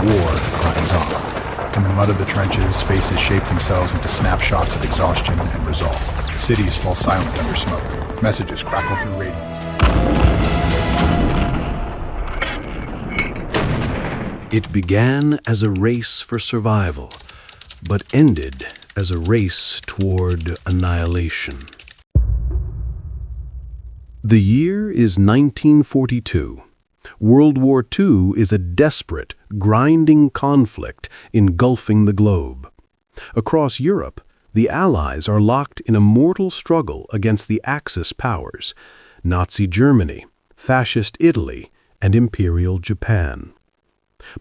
war grinds on. In the mud of the trenches, faces shape themselves into snapshots of exhaustion and resolve. Cities fall silent under smoke. Messages crackle through radios. It began as a race for survival, but ended as a race toward annihilation. The year is 1942. World War II is a desperate, grinding conflict engulfing the globe. Across Europe, the Allies are locked in a mortal struggle against the Axis powers, Nazi Germany, Fascist Italy, and Imperial Japan.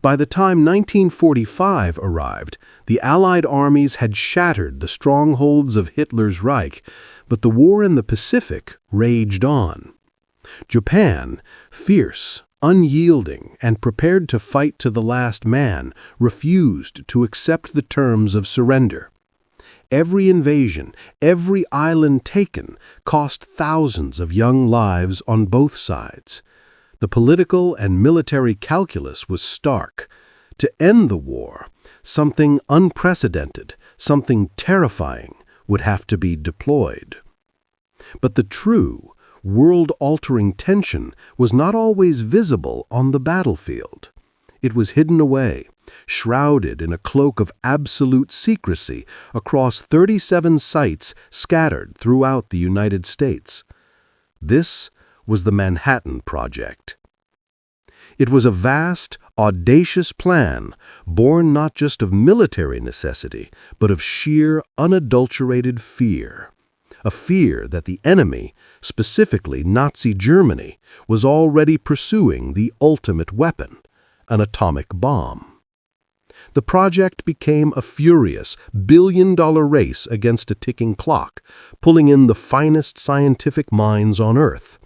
By the time 1945 arrived, the Allied armies had shattered the strongholds of Hitler's Reich, but the war in the Pacific raged on. Japan, fierce, unyielding, and prepared to fight to the last man, refused to accept the terms of surrender. Every invasion, every island taken, cost thousands of young lives on both sides. The political and military calculus was stark. To end the war, something unprecedented, something terrifying, would have to be deployed. But the true, world-altering tension was not always visible on the battlefield. It was hidden away, shrouded in a cloak of absolute secrecy across 37 sites scattered throughout the United States. This was the Manhattan Project. It was a vast, audacious plan, born not just of military necessity, but of sheer, unadulterated fear. A fear that the enemy, specifically Nazi Germany, was already pursuing the ultimate weapon, an atomic bomb. The project became a furious, billion-dollar race against a ticking clock, pulling in the finest scientific minds on Earth.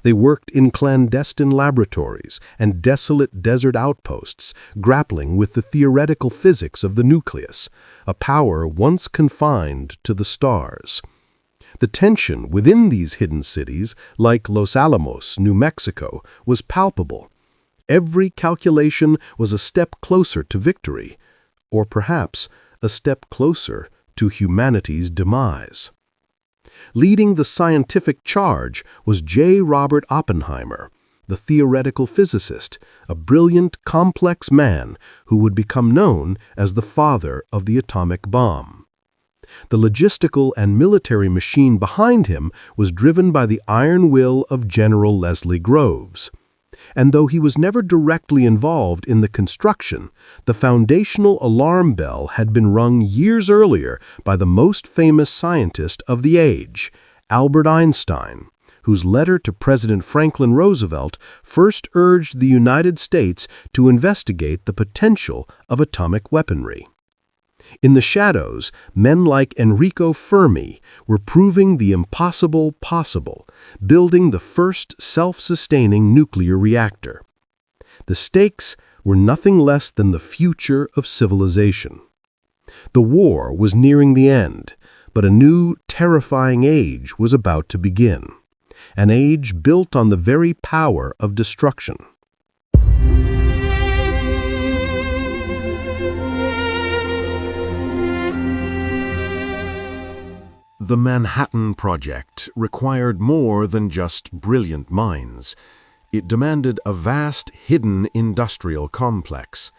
They worked in clandestine laboratories and desolate desert outposts, grappling with the theoretical physics of the nucleus, a power once confined to the stars. The tension within these hidden cities, like Los Alamos, New Mexico, was palpable. Every calculation was a step closer to victory, or perhaps a step closer to humanity's demise. Leading the scientific charge was J. Robert Oppenheimer, the theoretical physicist, a brilliant, complex man who would become known as the father of the atomic bomb. The logistical and military machine behind him was driven by the iron will of General Leslie Groves. And though he was never directly involved in the construction, the foundational alarm bell had been rung years earlier by the most famous scientist of the age, Albert Einstein, whose letter to President Franklin Roosevelt first urged the United States to investigate the potential of atomic weaponry. In the shadows, men like Enrico Fermi were proving the impossible possible, building the first self-sustaining nuclear reactor. The stakes were nothing less than the future of civilization. The war was nearing the end, but a new, terrifying age was about to begin, an age built on the very power of destruction. The Manhattan Project required more than just brilliant minds. It demanded a vast, hidden industrial complex.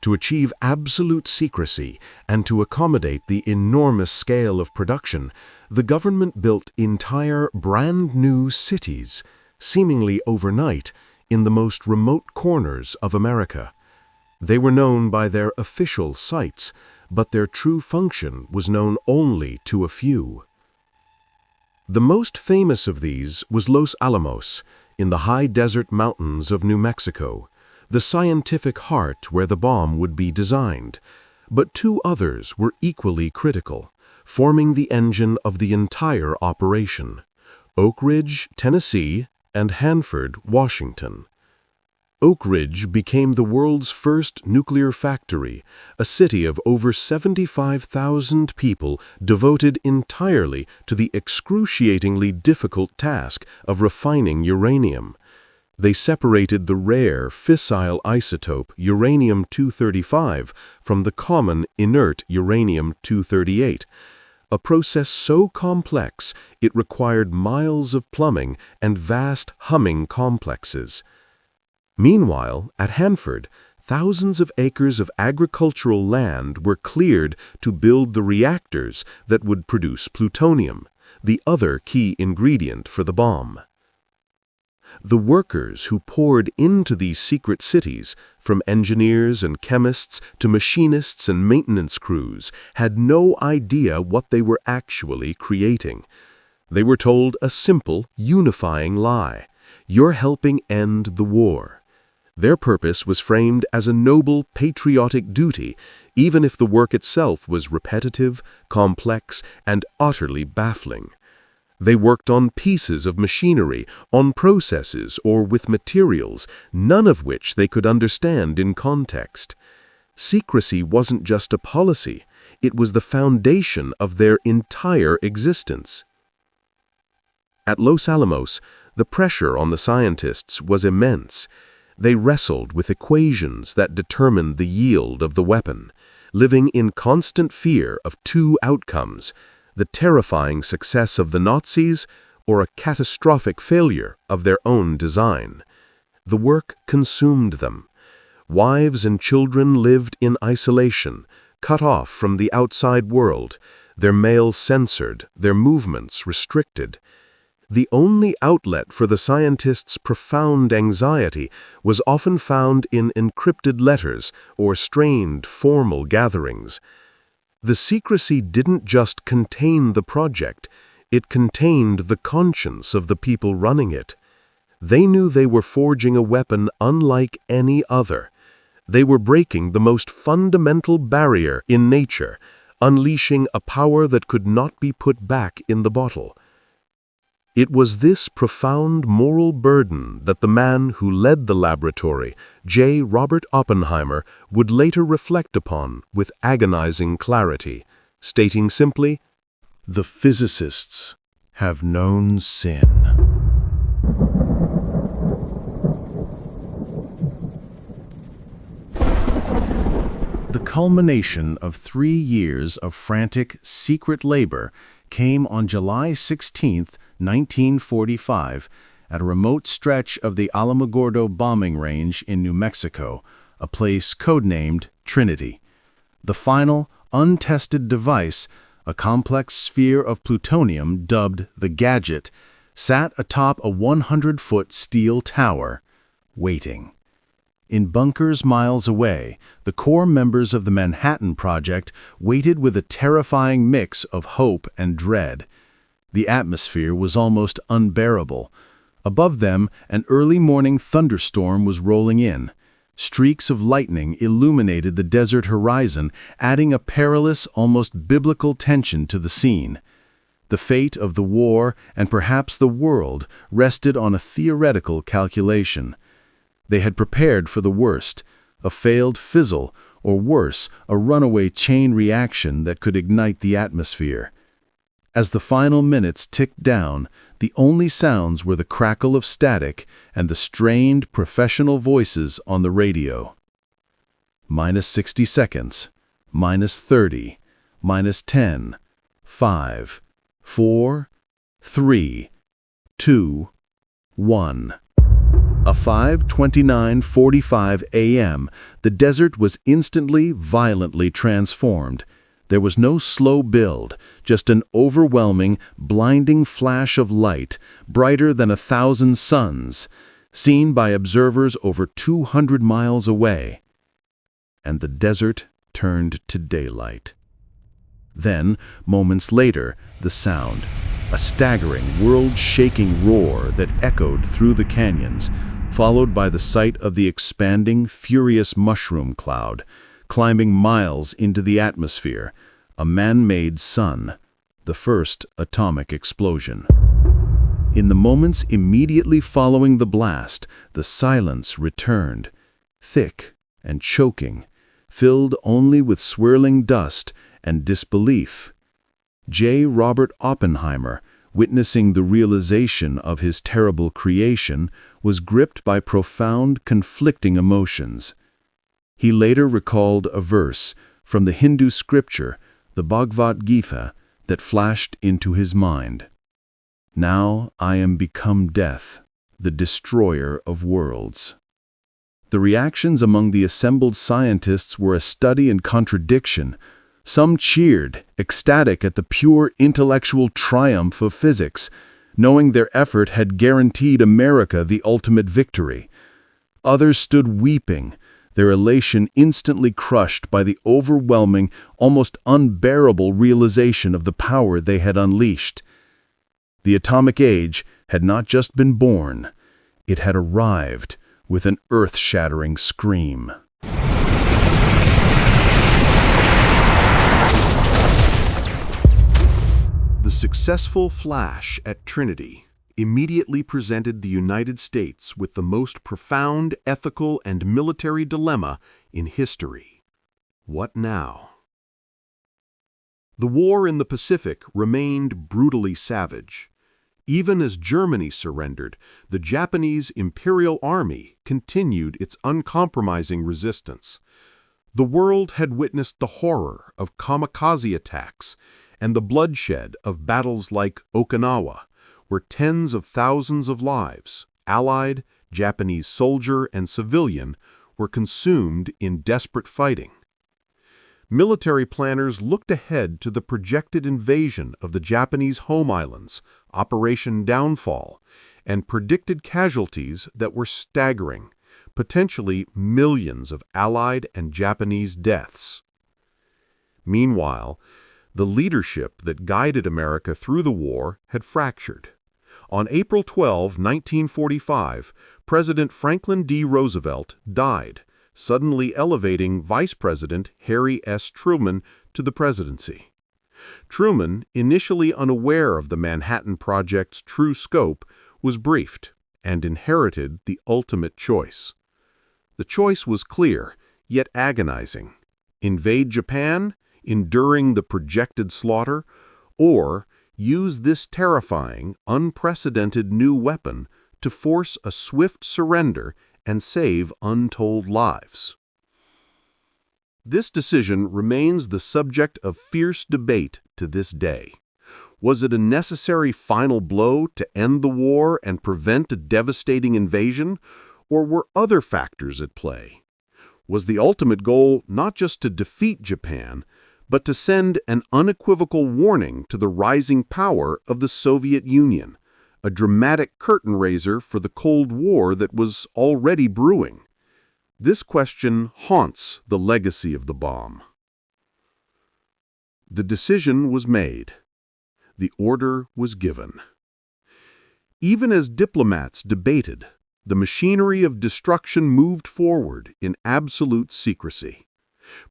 To achieve absolute secrecy and to accommodate the enormous scale of production, the government built entire brand-new cities, seemingly overnight, in the most remote corners of America. They were known by their official sites, but their true function was known only to a few. The most famous of these was Los Alamos, in the high desert mountains of New Mexico, the scientific heart where the bomb would be designed. But two others were equally critical, forming the engine of the entire operation: Oak Ridge, Tennessee, and Hanford, Washington. Oak Ridge became the world's first nuclear factory, a city of over 75,000 people devoted entirely to the excruciatingly difficult task of refining uranium. They separated the rare, fissile isotope uranium-235 from the common, inert uranium-238, a process so complex it required miles of plumbing and vast humming complexes. Meanwhile, at Hanford, thousands of acres of agricultural land were cleared to build the reactors that would produce plutonium, the other key ingredient for the bomb. The workers who poured into these secret cities, from engineers and chemists to machinists and maintenance crews, had no idea what they were actually creating. They were told a simple, unifying lie: "You're helping end the war." Their purpose was framed as a noble, patriotic duty, even if the work itself was repetitive, complex, and utterly baffling. They worked on pieces of machinery, on processes, or with materials, none of which they could understand in context. Secrecy wasn't just a policy, it was the foundation of their entire existence. At Los Alamos, the pressure on the scientists was immense. They wrestled with equations that determined the yield of the weapon, living in constant fear of two outcomes: the terrifying success of the Nazis or a catastrophic failure of their own design. The work consumed them. Wives and children lived in isolation, cut off from the outside world, their mail censored, their movements restricted. The only outlet for the scientists' profound anxiety was often found in encrypted letters or strained formal gatherings. The secrecy didn't just contain the project, it contained the conscience of the people running it. They knew they were forging a weapon unlike any other. They were breaking the most fundamental barrier in nature, unleashing a power that could not be put back in the bottle. It was this profound moral burden that the man who led the laboratory, J. Robert Oppenheimer, would later reflect upon with agonizing clarity, stating simply, "The physicists have known sin." The culmination of 3 years of frantic, secret labor came on July 16, 1945, at a remote stretch of the Alamogordo bombing range in New Mexico, a place codenamed Trinity. The final, untested device, a complex sphere of plutonium dubbed the Gadget, sat atop a 100-foot steel tower, waiting. In bunkers miles away, the core members of the Manhattan Project waited with a terrifying mix of hope and dread. The atmosphere was almost unbearable. Above them, an early morning thunderstorm was rolling in. Streaks of lightning illuminated the desert horizon, adding a perilous, almost biblical tension to the scene. The fate of the war, and perhaps the world, rested on a theoretical calculation. They had prepared for the worst, a failed fizzle, or worse, a runaway chain reaction that could ignite the atmosphere. As the final minutes ticked down, the only sounds were the crackle of static and the strained professional voices on the radio. -60 seconds, -30, -10, 5, 4, 3, 2, 1. A 5:29:45 a.m., the desert was instantly, violently transformed. There was no slow build, just an overwhelming, blinding flash of light, brighter than 1,000 suns, seen by observers over 200 miles away. And the desert turned to daylight. Then, moments later, the sound, a staggering, world-shaking roar that echoed through the canyons, followed by the sight of the expanding, furious mushroom cloud, climbing miles into the atmosphere, a man-made sun, the first atomic explosion. In the moments immediately following the blast, the silence returned, thick and choking, filled only with swirling dust and disbelief. J. Robert Oppenheimer, witnessing the realization of his terrible creation, was gripped by profound, conflicting emotions. He later recalled a verse from the Hindu scripture, the Bhagavad Gita, that flashed into his mind. "Now I am become death, the destroyer of worlds." The reactions among the assembled scientists were a study in contradiction. Some cheered, ecstatic at the pure intellectual triumph of physics, knowing their effort had guaranteed America the ultimate victory. Others stood weeping, their elation instantly crushed by the overwhelming, almost unbearable realization of the power they had unleashed. The atomic age had not just been born, it had arrived with an earth-shattering scream. The successful flash at Trinity immediately presented the United States with the most profound ethical and military dilemma in history. What now? The war in the Pacific remained brutally savage. Even as Germany surrendered, the Japanese Imperial Army continued its uncompromising resistance. The world had witnessed the horror of kamikaze attacks and the bloodshed of battles like Okinawa, where tens of thousands of lives, Allied, Japanese soldier, and civilian, were consumed in desperate fighting. Military planners looked ahead to the projected invasion of the Japanese home islands, Operation Downfall, and predicted casualties that were staggering, potentially millions of Allied and Japanese deaths. Meanwhile, the leadership that guided America through the war had fractured. On April 12, 1945, President Franklin D. Roosevelt died, suddenly elevating Vice President Harry S. Truman to the presidency. Truman, initially unaware of the Manhattan Project's true scope, was briefed and inherited the ultimate choice. The choice was clear, yet agonizing: invade Japan, enduring the projected slaughter, or use this terrifying, unprecedented new weapon to force a swift surrender and save untold lives. This decision remains the subject of fierce debate to this day. Was it a necessary final blow to end the war and prevent a devastating invasion, or were other factors at play? Was the ultimate goal not just to defeat Japan, but to send an unequivocal warning to the rising power of the Soviet Union, a dramatic curtain raiser for the Cold War that was already brewing? This question haunts the legacy of the bomb. The decision was made. The order was given. Even as diplomats debated, the machinery of destruction moved forward in absolute secrecy.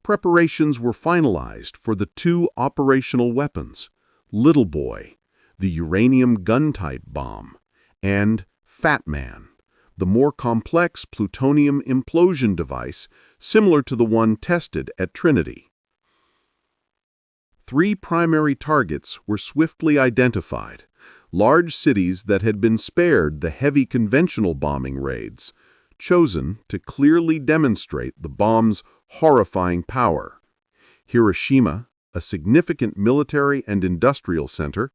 Preparations were finalized for the two operational weapons, Little Boy, the uranium gun-type bomb, and Fat Man, the more complex plutonium implosion device similar to the one tested at Trinity. Three primary targets were swiftly identified, large cities that had been spared the heavy conventional bombing raids, chosen to clearly demonstrate the bomb's horrifying power: Hiroshima, a significant military and industrial center;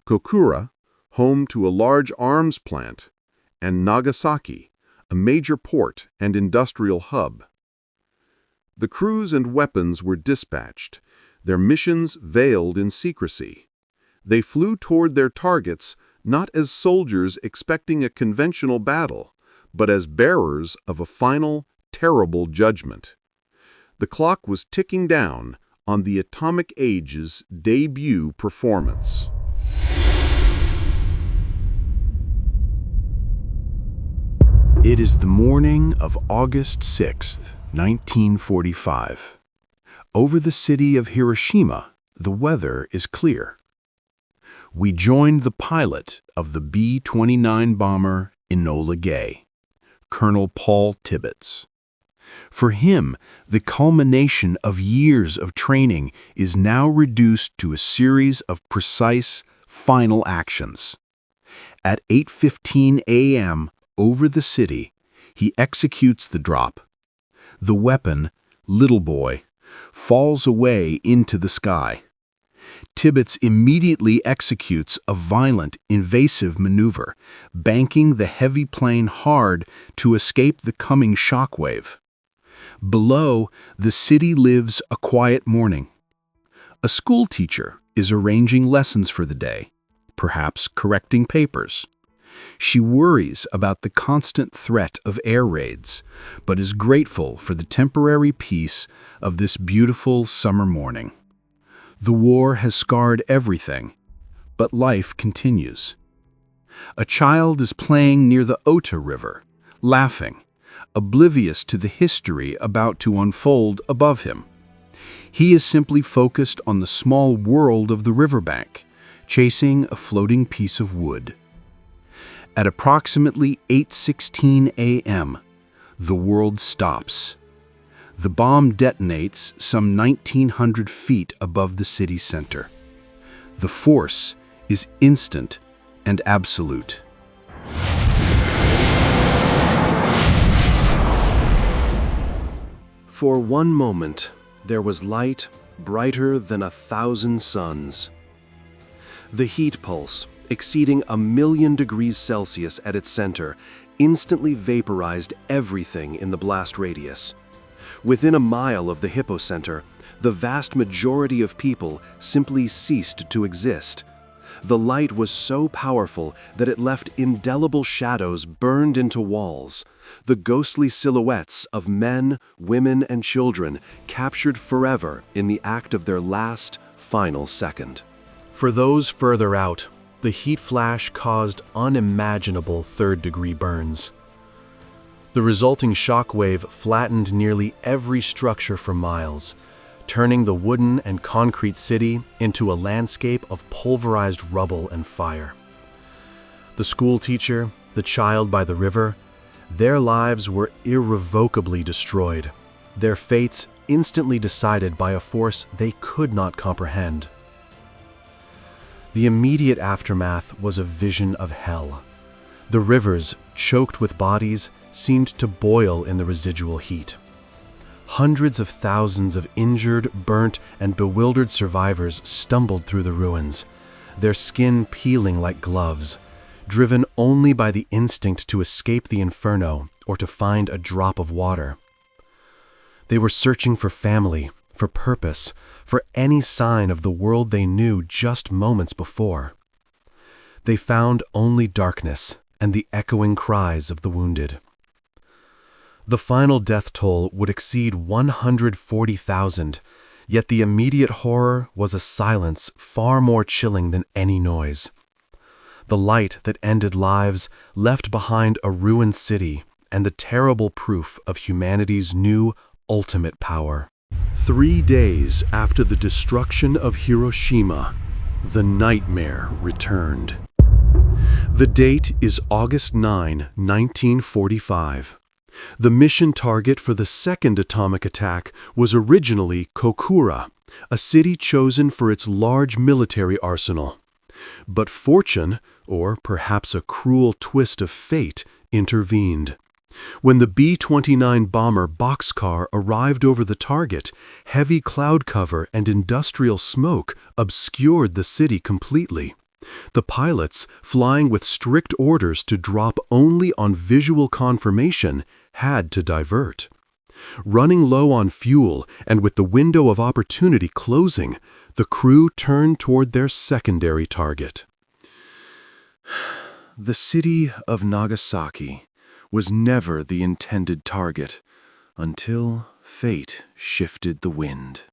Kokura, home to a large arms plant; and Nagasaki, a major port and industrial hub. The crews and weapons were dispatched, their missions veiled in secrecy. They flew toward their targets not as soldiers expecting a conventional battle, but as bearers of a final, terrible judgment. The clock was ticking down on the atomic age's debut performance. It is the morning of August 6th, 1945. Over the city of Hiroshima, the weather is clear. We joined the pilot of the B-29 bomber Enola Gay, Colonel Paul Tibbets. For him, the culmination of years of training is now reduced to a series of precise, final actions. At 8:15 a.m., over the city, he executes the drop. The weapon, Little Boy, falls away into the sky. Tibbets immediately executes a violent, invasive maneuver, banking the heavy plane hard to escape the coming shockwave. Below, the city lives a quiet morning. A school teacher is arranging lessons for the day, perhaps correcting papers. She worries about the constant threat of air raids, but is grateful for the temporary peace of this beautiful summer morning. The war has scarred everything, but life continues. A child is playing near the Ota River, laughing, oblivious to the history about to unfold above him. He is simply focused on the small world of the riverbank, chasing a floating piece of wood. At approximately 8:16 a.m., the world stops. The bomb detonates some 1,900 feet above the city center. The force is instant and absolute. For one moment, there was light brighter than 1,000 suns. The heat pulse, exceeding 1,000,000 degrees Celsius at its center, instantly vaporized everything in the blast radius. Within a mile of the hypocenter, the vast majority of people simply ceased to exist. The light was so powerful that it left indelible shadows burned into walls. The ghostly silhouettes of men, women, and children captured forever in the act of their last, final second. For those further out, the heat flash caused unimaginable third-degree burns. The resulting shockwave flattened nearly every structure for miles, turning the wooden and concrete city into a landscape of pulverized rubble and fire. The school teacher, the child by the river, their lives were irrevocably destroyed, their fates instantly decided by a force they could not comprehend. The immediate aftermath was a vision of hell. The rivers, choked with bodies, seemed to boil in the residual heat. Hundreds of thousands of injured, burnt, and bewildered survivors stumbled through the ruins, their skin peeling like gloves, driven only by the instinct to escape the inferno or to find a drop of water. They were searching for family, for purpose, for any sign of the world they knew just moments before. They found only darkness and the echoing cries of the wounded. The final death toll would exceed 140,000, yet the immediate horror was a silence far more chilling than any noise. The light that ended lives left behind a ruined city and the terrible proof of humanity's new ultimate power. 3 days after the destruction of Hiroshima, the nightmare returned. The date is August 9, 1945. The mission target for the second atomic attack was originally Kokura, a city chosen for its large military arsenal. But fortune, or perhaps a cruel twist of fate, intervened. When the B-29 bomber boxcar arrived over the target, heavy cloud cover and industrial smoke obscured the city completely. The pilots, flying with strict orders to drop only on visual confirmation, had to divert. Running low on fuel and with the window of opportunity closing, the crew turned toward their secondary target. The city of Nagasaki was never the intended target until fate shifted the wind.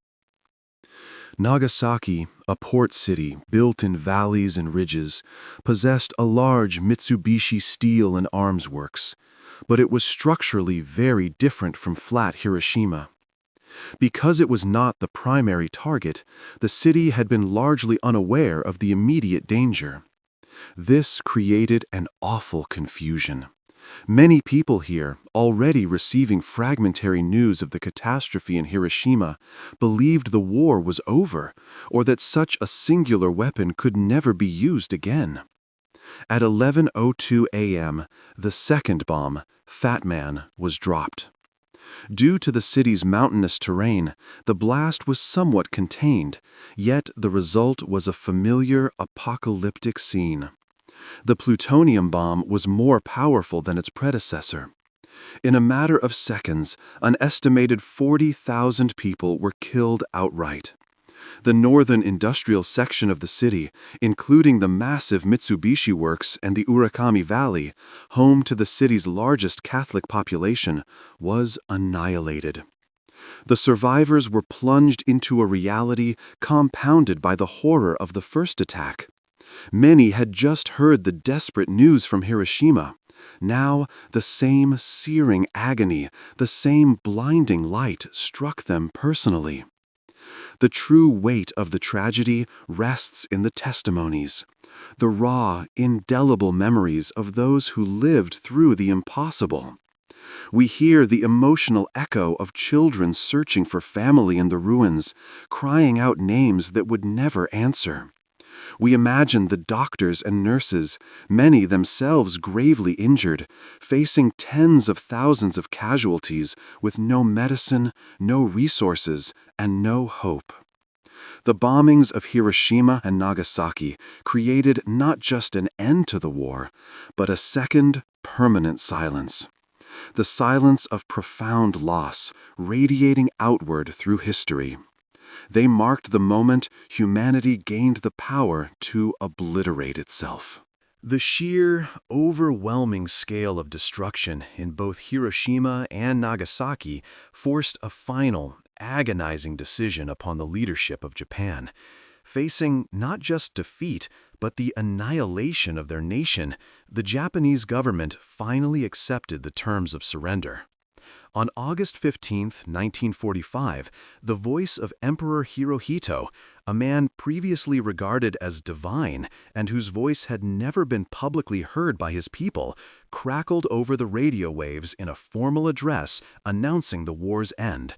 Nagasaki, a port city built in valleys and ridges, possessed a large Mitsubishi steel and arms works, but it was structurally very different from flat Hiroshima. Because it was not the primary target, the city had been largely unaware of the immediate danger. This created an awful confusion. Many people here, already receiving fragmentary news of the catastrophe in Hiroshima, believed the war was over, or that such a singular weapon could never be used again. At 11:02 a.m., the second bomb, Fat Man, was dropped. Due to the city's mountainous terrain, the blast was somewhat contained, yet the result was a familiar apocalyptic scene. The plutonium bomb was more powerful than its predecessor. In a matter of seconds, an estimated 40,000 people were killed outright. The northern industrial section of the city, including the massive Mitsubishi Works and the Urakami Valley, home to the city's largest Catholic population, was annihilated. The survivors were plunged into a reality compounded by the horror of the first attack. Many had just heard the desperate news from Hiroshima. Now, the same searing agony, the same blinding light struck them personally. The true weight of the tragedy rests in the testimonies, the raw, indelible memories of those who lived through the impossible. We hear the emotional echo of children searching for family in the ruins, crying out names that would never answer. We imagine the doctors and nurses, many themselves gravely injured, facing tens of thousands of casualties with no medicine, no resources, and no hope. The bombings of Hiroshima and Nagasaki created not just an end to the war, but a second, permanent silence. The silence of profound loss, radiating outward through history. They marked the moment humanity gained the power to obliterate itself. The sheer, overwhelming scale of destruction in both Hiroshima and Nagasaki forced a final, agonizing decision upon the leadership of Japan. Facing not just defeat, but the annihilation of their nation, the Japanese government finally accepted the terms of surrender. On August 15, 1945, the voice of Emperor Hirohito, a man previously regarded as divine and whose voice had never been publicly heard by his people, crackled over the radio waves in a formal address announcing the war's end.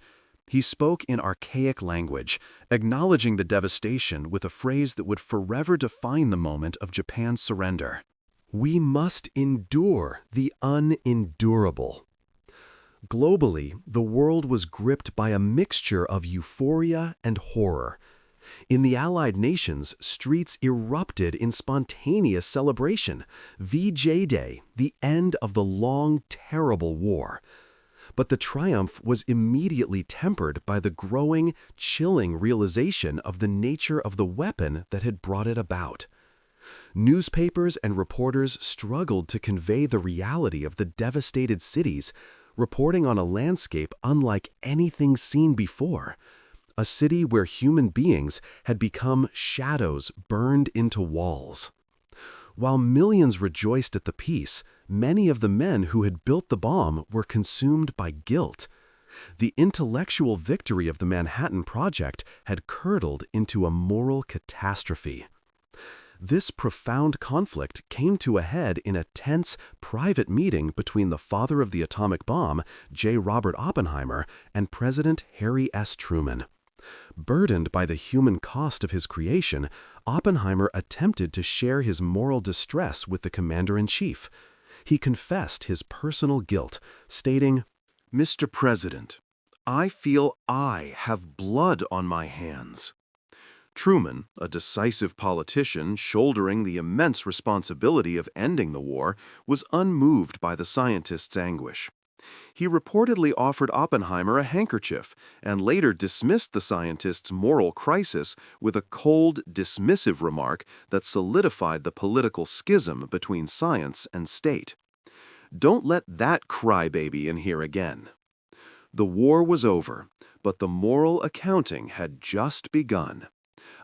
He spoke in archaic language, acknowledging the devastation with a phrase that would forever define the moment of Japan's surrender. "We must endure the unendurable." Globally, the world was gripped by a mixture of euphoria and horror. In the Allied nations, streets erupted in spontaneous celebration. VJ Day, the end of the long, terrible war. But the triumph was immediately tempered by the growing, chilling realization of the nature of the weapon that had brought it about. Newspapers and reporters struggled to convey the reality of the devastated cities, reporting on a landscape unlike anything seen before, a city where human beings had become shadows burned into walls. While millions rejoiced at the peace, many of the men who had built the bomb were consumed by guilt. The intellectual victory of the Manhattan Project had curdled into a moral catastrophe. This profound conflict came to a head in a tense, private meeting between the father of the atomic bomb, J. Robert Oppenheimer, and President Harry S. Truman. Burdened by the human cost of his creation, Oppenheimer attempted to share his moral distress with the commander-in-chief. He confessed his personal guilt, stating, "Mr. President, I feel I have blood on my hands." Truman, a decisive politician shouldering the immense responsibility of ending the war, was unmoved by the scientist's anguish. He reportedly offered Oppenheimer a handkerchief and later dismissed the scientist's moral crisis with a cold, dismissive remark that solidified the political schism between science and state. Don't let that crybaby in here again. The war was over, but the moral accounting had just begun.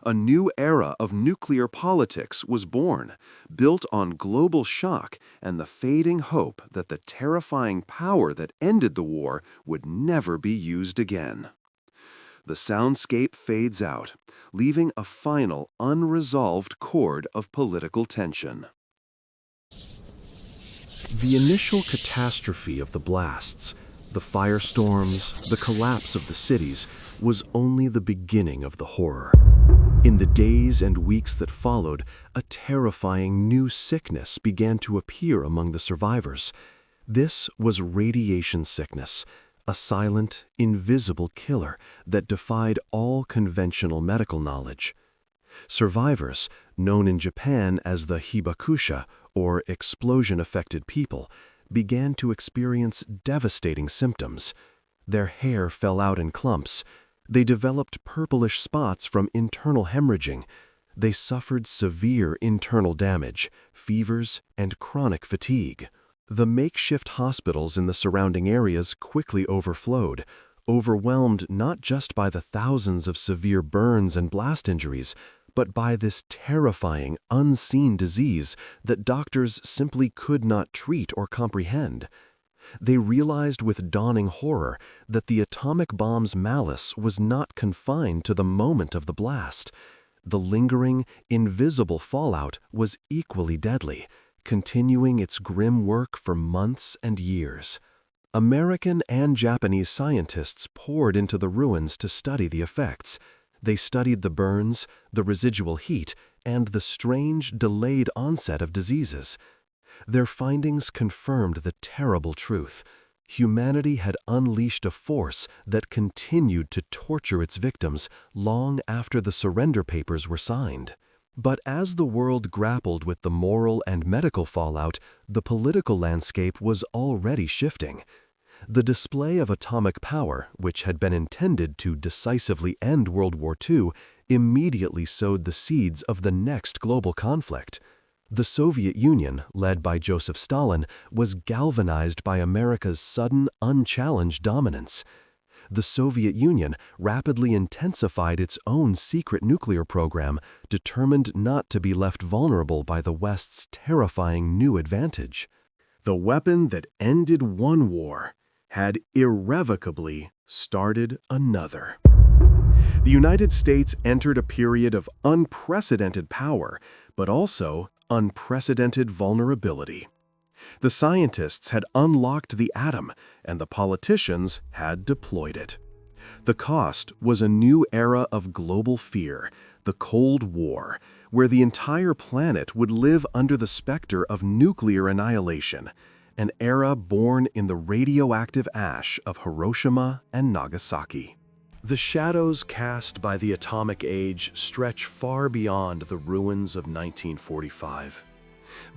A new era of nuclear politics was born, built on global shock and the fading hope that the terrifying power that ended the war would never be used again. The soundscape fades out, leaving a final, unresolved chord of political tension. The initial catastrophe of the blasts, the firestorms, the collapse of the cities, was only the beginning of the horror. In the days and weeks that followed, a terrifying new sickness began to appear among the survivors. This was radiation sickness, a silent, invisible killer that defied all conventional medical knowledge. Survivors, known in Japan as the hibakusha, or explosion-affected people, began to experience devastating symptoms. Their hair fell out in clumps. They developed purplish spots from internal hemorrhaging. They suffered severe internal damage, fevers, and chronic fatigue. The makeshift hospitals in the surrounding areas quickly overflowed, overwhelmed not just by the thousands of severe burns and blast injuries, but by this terrifying, unseen disease that doctors simply could not treat or comprehend. They realized with dawning horror that the atomic bomb's malice was not confined to the moment of the blast. The lingering, invisible fallout was equally deadly, continuing its grim work for months and years. American and Japanese scientists poured into the ruins to study the effects. They studied the burns, the residual heat, and the strange, delayed onset of diseases. Their findings confirmed the terrible truth. Humanity had unleashed a force that continued to torture its victims long after the surrender papers were signed. But as the world grappled with the moral and medical fallout, the political landscape was already shifting. The display of atomic power, which had been intended to decisively end World War II, immediately sowed the seeds of the next global conflict. The Soviet Union, led by Joseph Stalin, was galvanized by America's sudden, unchallenged dominance. The Soviet Union rapidly intensified its own secret nuclear program, determined not to be left vulnerable by the West's terrifying new advantage. The weapon that ended one war had irrevocably started another. The United States entered a period of unprecedented power, but also unprecedented vulnerability. The scientists had unlocked the atom, and the politicians had deployed it. The cost was a new era of global fear, the Cold War, where the entire planet would live under the specter of nuclear annihilation, an era born in the radioactive ash of Hiroshima and Nagasaki. The shadows cast by the atomic age stretch far beyond the ruins of 1945.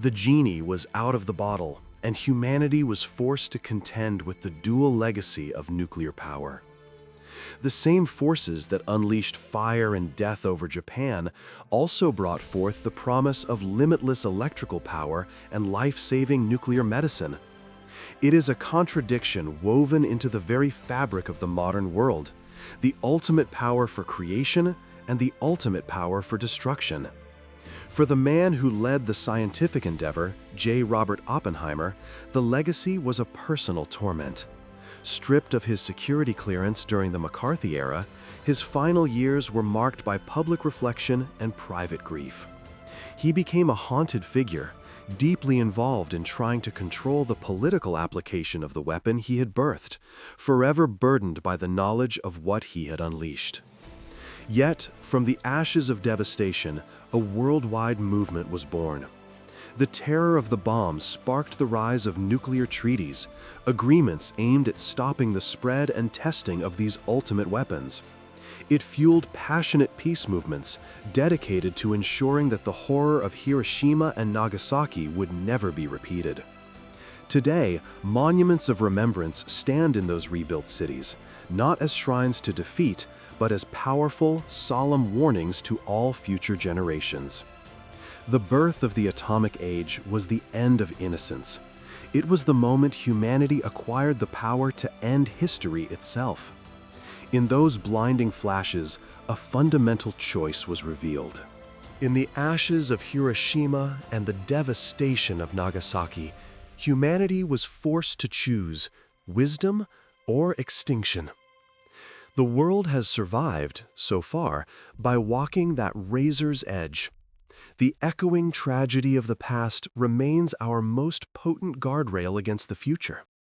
The genie was out of the bottle, and humanity was forced to contend with the dual legacy of nuclear power. The same forces that unleashed fire and death over Japan also brought forth the promise of limitless electrical power and life-saving nuclear medicine. It is a contradiction woven into the very fabric of the modern world, the ultimate power for creation and the ultimate power for destruction. For the man who led the scientific endeavor, J. Robert Oppenheimer, the legacy was a personal torment. Stripped of his security clearance during the McCarthy era, his final years were marked by public reflection and private grief. He became a haunted figure, deeply involved in trying to control the political application of the weapon he had birthed, forever burdened by the knowledge of what he had unleashed. Yet, from the ashes of devastation, a worldwide movement was born. The terror of the bomb sparked the rise of nuclear treaties, agreements aimed at stopping the spread and testing of these ultimate weapons. It fueled passionate peace movements dedicated to ensuring that the horror of Hiroshima and Nagasaki would never be repeated. Today, monuments of remembrance stand in those rebuilt cities, not as shrines to defeat, but as powerful, solemn warnings to all future generations. The birth of the atomic age was the end of innocence. It was the moment humanity acquired the power to end history itself. In those blinding flashes, a fundamental choice was revealed. In the ashes of Hiroshima and the devastation of Nagasaki, humanity was forced to choose wisdom or extinction. The world has survived, so far, by walking that razor's edge. The echoing tragedy of the past remains our most potent guardrail against the future.